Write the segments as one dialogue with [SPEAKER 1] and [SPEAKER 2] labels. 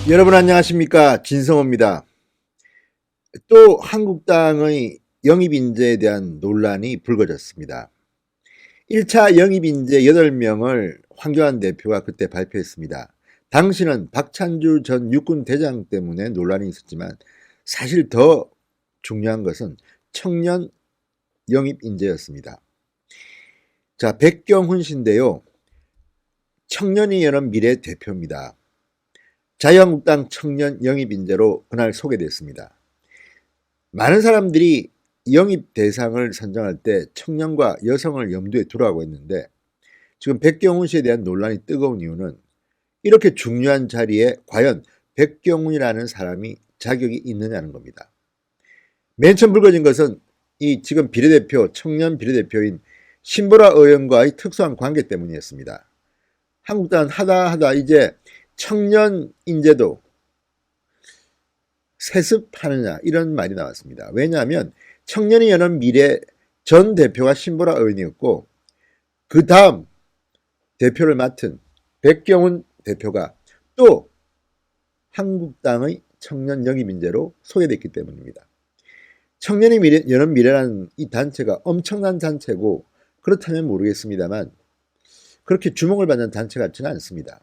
[SPEAKER 1] 여러분 안녕하십니까, 진성호입니다. 또 한국당의 영입인재에 대한 논란이 불거졌습니다. 1차 영입인재 8명을 황교안 대표가 그때 발표했습니다. 당시는 박찬주 전 육군대장 때문에 논란이 있었지만 사실 더 중요한 것은 청년 영입인재였습니다. 자, 백경훈 씨인데요. 청년이 여는 미래 대표입니다. 자유한국당 청년 영입인재로 그날 소개됐습니다. 많은 사람들이 영입 대상을 선정할 때 청년과 여성을 염두에 두라고 했는데 지금 백경훈 씨에 대한 논란이 뜨거운 이유는 이렇게 중요한 자리에 과연 백경훈이라는 사람이 자격이 있느냐는 겁니다. 맨 처음 불거진 것은 이 지금 비례대표, 청년 비례대표인 신보라 의원과의 특수한 관계 때문이었습니다. 한국당은 하다 이제 청년 인재도 세습하느냐 이런 말이 나왔습니다. 왜냐하면 청년이 여는 미래 전 대표가 신보라 의원이었고 그 다음 대표를 맡은 백경훈 대표가 또 한국당의 청년 영입인재로 소개됐기 때문입니다. 청년이 여는 미래라는 이 단체가 엄청난 단체고 그렇다면 모르겠습니다만 그렇게 주목을 받는 단체 같지는 않습니다.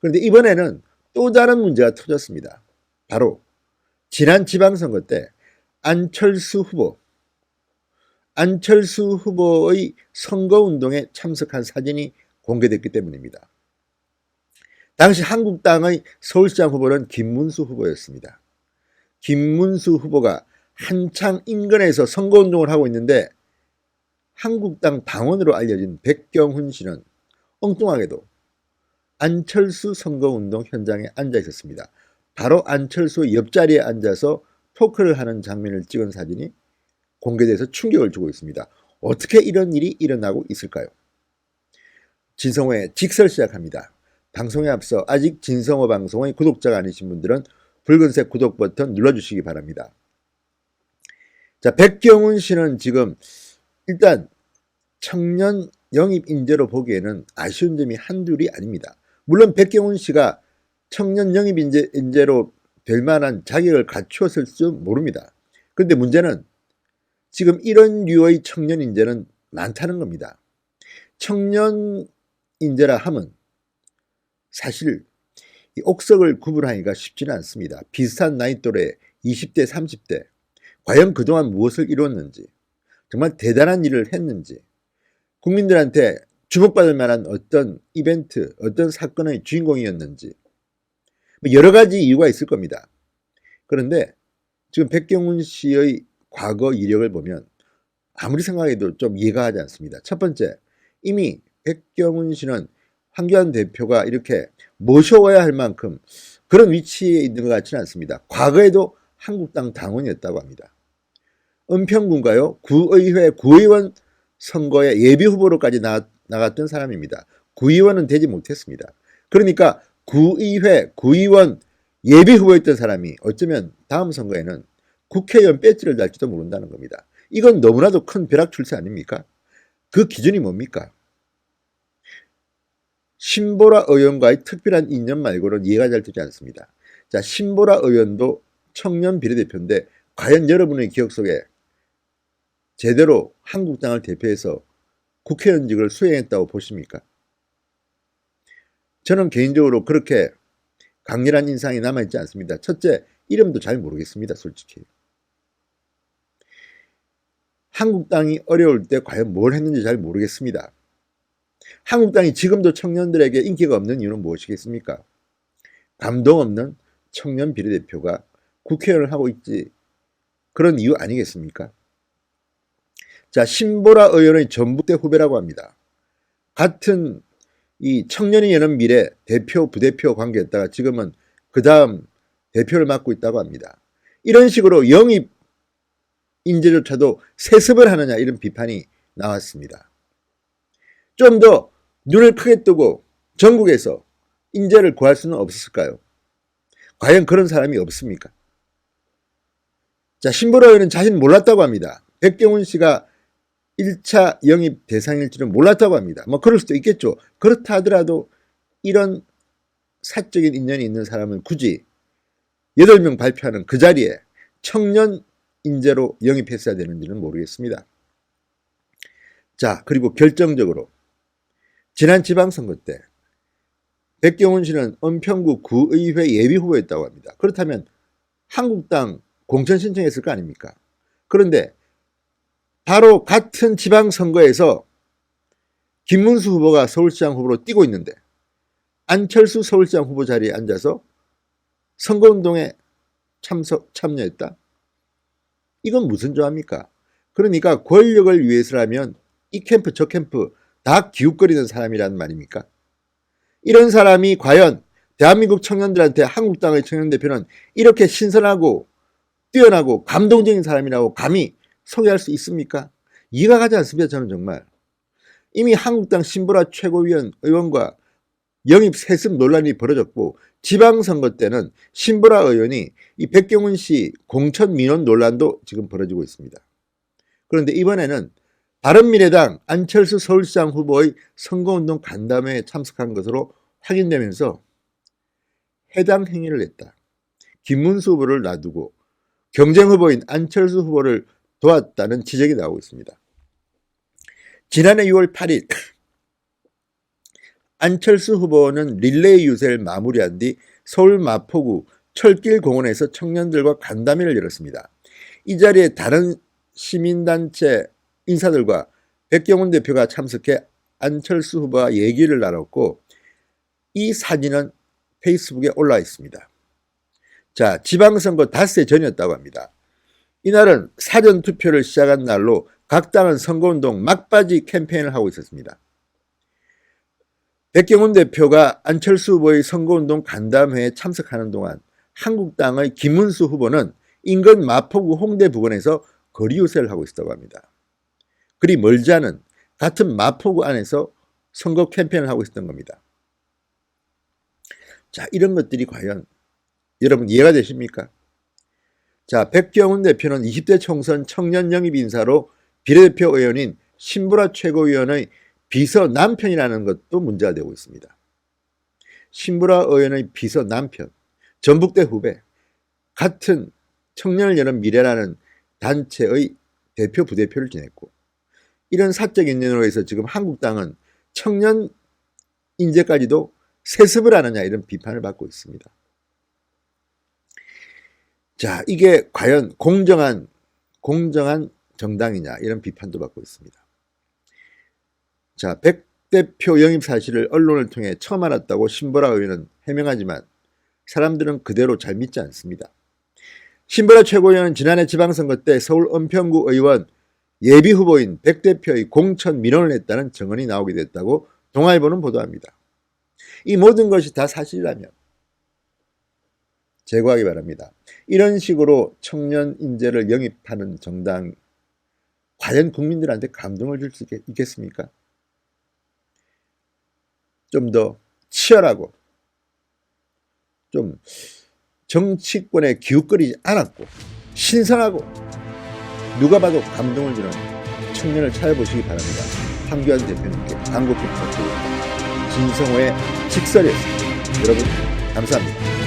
[SPEAKER 1] 그런데 이번에는 또 다른 문제가 터졌습니다. 바로 지난 지방선거 때 안철수 후보의 선거운동에 참석한 사진이 공개됐기 때문입니다. 당시 한국당의 서울시장 후보는 김문수 후보였습니다. 김문수 후보가 한창 인근에서 선거운동을 하고 있는데 한국당 당원으로 알려진 백경훈 씨는 엉뚱하게도 안철수 선거운동 현장에 앉아 있었습니다. 바로 안철수 옆자리에 앉아서 토크를 하는 장면을 찍은 사진이 공개돼서 충격을 주고 있습니다. 어떻게 이런 일이 일어나고 있을까요? 진성호의 직설 시작합니다. 방송에 앞서 아직 진성호 방송의 구독자가 아니신 분들은 붉은색 구독 버튼 눌러주시기 바랍니다. 자, 백경훈 씨는 지금 일단 청년 영입 인재로 보기에는 아쉬운 점이 한둘이 아닙니다. 물론 백경훈 씨가 청년 영입 인재로 될 만한 자격을 갖추었을지 모릅니다. 그런데 문제는 지금 이런 류의 청년 인재는 많다는 겁니다. 청년 인재라 함은 사실 이 옥석을 구분하기가 쉽지는 않습니다. 비슷한 나이 또래 20대, 30대 과연 그동안 무엇을 이뤘는지 정말 대단한 일을 했는지 국민들한테 주목받을 만한 어떤 이벤트, 어떤 사건의 주인공이었는지 여러 가지 이유가 있을 겁니다. 그런데 지금 백경훈 씨의 과거 이력을 보면 아무리 생각해도 좀 이해가 가지 않습니다. 첫 번째, 이미 백경훈 씨는 황교안 대표가 이렇게 모셔와야 할 만큼 그런 위치에 있는 것 같지는 않습니다. 과거에도 한국당 당원이었다고 합니다. 은평군가요? 구의회 구의원 선거에 예비후보로까지 나갔던 사람입니다. 구의원은 되지 못했습니다. 그러니까 구의회 구의원 예비후보였던 사람이 어쩌면 다음 선거에는 국회의원 배지를 달지도 모른다는 겁니다. 이건 너무나도 큰 벼락 출세 아닙니까? 그 기준이 뭡니까? 신보라 의원과의 특별한 인연 말고는 이해가 잘 되지 않습니다. 자, 신보라 의원도 청년 비례대표인데 과연 여러분의 기억 속에 제대로 한국당을 대표해서 국회의원직을 수행했다고 보십니까? 저는 개인적으로 그렇게 강렬한 인상이 남아있지 않습니다. 첫째, 이름도 잘 모르겠습니다. 솔직히. 한국당이 어려울 때 과연 뭘 했는지 잘 모르겠습니다. 한국당이 지금도 청년들에게 인기가 없는 이유는 무엇이겠습니까? 감동 없는 청년 비례대표가 국회의원을 하고 있지 그런 이유 아니겠습니까? 자, 신보라 의원의 전북대 후배라고 합니다. 같은 이 청년이 여는 미래 대표 부대표 관계였다가 지금은 그 다음 대표를 맡고 있다고 합니다. 이런 식으로 영입 인재조차도 세습을 하느냐 이런 비판이 나왔습니다. 좀 더 눈을 크게 뜨고 전국에서 인재를 구할 수는 없었을까요? 과연 그런 사람이 없습니까? 자, 신보라 의원은 자신 몰랐다고 합니다. 백경훈 씨가 1차 영입 대상일지는 몰랐다고 합니다. 뭐 그럴 수도 있겠죠. 그렇다 하더라도 이런 사적인 인연이 있는 사람은 굳이 8명 발표하는 그 자리에 청년 인재로 영입했어야 되는지는 모르겠습니다. 자, 그리고 결정적으로 지난 지방선거 때 백경훈 씨는 은평구 구의회 예비후보였다고 합니다. 그렇다면 한국당 공천 신청했을 거 아닙니까? 그런데 바로 같은 지방선거에서 김문수 후보가 서울시장 후보로 뛰고 있는데 안철수 서울시장 후보 자리에 앉아서 선거운동에 참여했다? 이건 무슨 조합입니까? 그러니까 권력을 위해서라면 이 캠프 저 캠프 다 기웃거리는 사람이란 말입니까? 이런 사람이 과연 대한민국 청년들한테 한국당의 청년대표는 이렇게 신선하고 뛰어나고 감동적인 사람이라고 감히 소개할 수 있습니까? 이해가 가지 않습니다. 저는 정말. 이미 한국당 신보라 최고위원 의원과 영입 세습 논란이 벌어졌고 지방선거 때는 신보라 의원이 이 백경훈 씨 공천 민원 논란도 지금 벌어지고 있습니다. 그런데 이번에는 바른미래당 안철수 서울시장 후보의 선거운동 간담회에 참석한 것으로 확인되면서 해당 행위를 했다. 김문수 후보를 놔두고 경쟁 후보인 안철수 후보를 도왔다는 지적이 나오고 있습니다. 지난해 6월 8일 안철수 후보는 릴레이 유세를 마무리한 뒤 서울 마포구 철길공원에서 청년들과 간담회를 열었습니다. 이 자리에 다른 시민단체 인사들과 백경훈 대표가 참석해 안철수 후보와 얘기를 나눴고 이 사진은 페이스북에 올라와 있습니다. 자, 지방선거 닷새 전이었다고 합니다. 이날은 사전투표를 시작한 날로 각 당은 선거운동 막바지 캠페인을 하고 있었습니다. 백경훈 대표가 안철수 후보의 선거운동 간담회에 참석하는 동안 한국당의 김문수 후보는 인근 마포구 홍대 부근에서 거리 유세를 하고 있었다고 합니다. 그리 멀지 않은 같은 마포구 안에서 선거 캠페인을 하고 있었던 겁니다. 자, 이런 것들이 과연 여러분 이해가 되십니까? 자, 백경훈 대표는 20대 총선 청년 영입 인사로 비례대표 의원인 신보라 최고위원의 비서 남편이라는 것도 문제가 되고 있습니다. 신보라 의원의 비서 남편, 전북대 후배, 같은 청년을 여는 미래라는 단체의 대표 부대표를 지냈고 이런 사적 인연으로 해서 지금 한국당은 청년 인재까지도 세습을 하느냐 이런 비판을 받고 있습니다. 자, 이게 과연 공정한 정당이냐 이런 비판도 받고 있습니다. 자, 백 대표 영입 사실을 언론을 통해 처음 알았다고 신보라 의원은 해명하지만 사람들은 그대로 잘 믿지 않습니다. 신보라 최고위원은 지난해 지방선거 때 서울 은평구 의원 예비후보인 백 대표의 공천 민원을 했다는 증언이 나오게 됐다고 동아일보는 보도합니다. 이 모든 것이 다 사실이라면 제거하기 바랍니다. 이런 식으로 청년 인재를 영입하는 정당 과연 국민들한테 감동을 줄 수 있겠습니까? 좀 더 치열하고 좀 정치권에 기웃거리지 않았고 신선하고 누가 봐도 감동을 주는 청년을 찾아보시기 바랍니다. 황교안 대표님께 간곡히 부탁드립니다. 진성호의 직설이었습니다. 여러분 감사합니다.